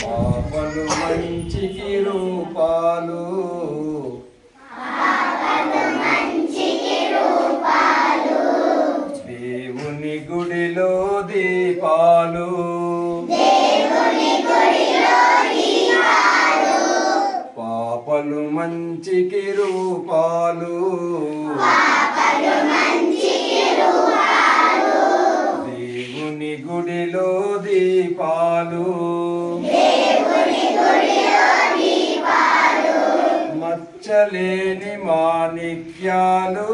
పాపలు మంచికి రూపాలు దేవుని గుడిలో దీపాలు పాపలు మంచికి రూపాలు దేవుని గుడిలో దీపాలు మచ్చలేని మాణిక్యాలు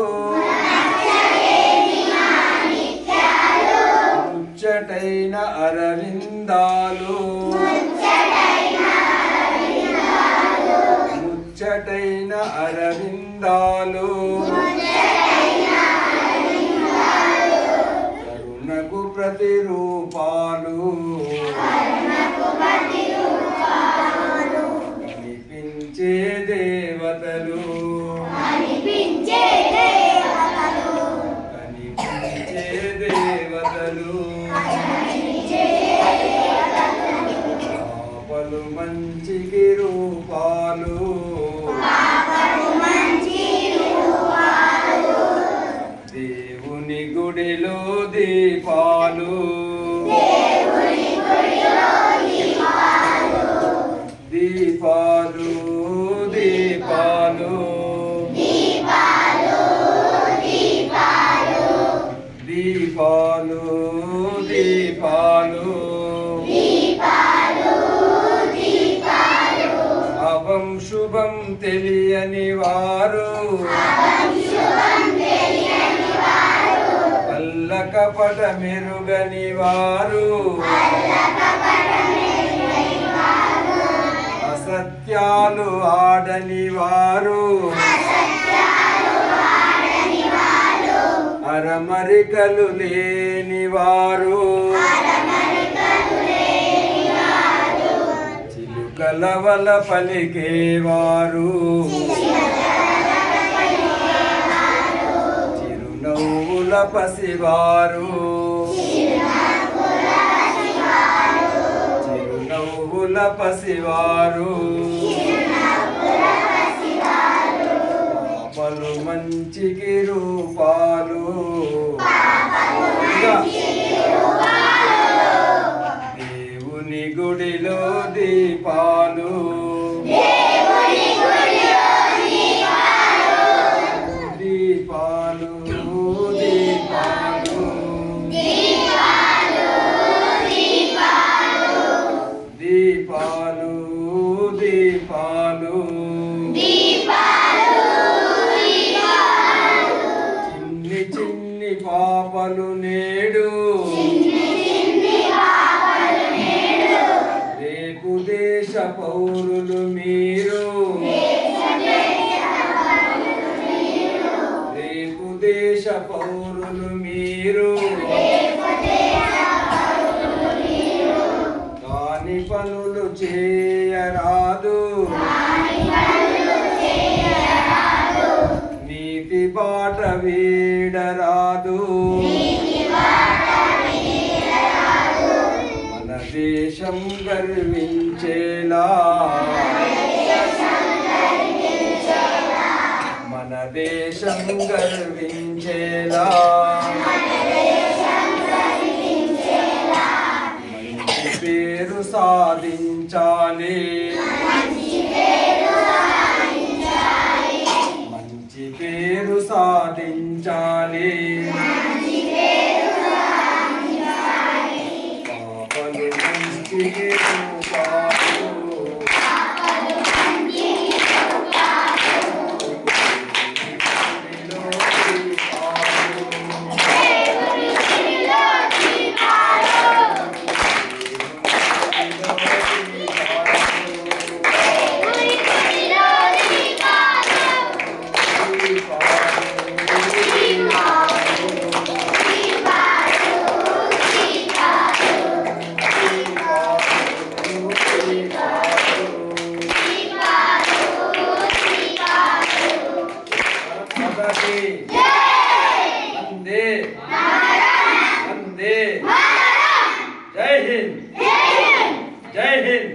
ముచ్చటైన అరవిందాలు ముచ్చటైన అరవిందాలు కరుణకు ప్రతిరూపాలు కనిపించే దేవతలు కనిపించే దేవతలు పాపలు మంచికి రూపాలు దేవుని గుడిలో దీపాలు దీపాలు దీపాలు దీపాలు దీపాలు అవం శుభం తెలియని వారు కపట మెరుగని వారు అసత్యాలు ఆడని వారు అరమరికలు లేని వారు చిలుకల వల పలికేవారు చిరునవ్వుల పసివారు చిరునవ్వుల పసివారు పాపలు మంచికి రూపాలు దేవుని గుడిలో దీపాలు దీపాలు దీపాలు దీపాలు దీపాలు చిన్ని చిన్ని పాపలు నేడు రేపు దేశ పౌరులు మీరు రేపు దేశ పౌరులు మీరు కాని పనులు చేయరాదు నీతి బాట వీడరాదు మన దేశం గర్వించేలా మన దేశం గర్వించేలా మంచి పేరు సాధించాలి మంచి పేరు సాధించాలి పాపలు మంచి రూపాలు జై హింద్.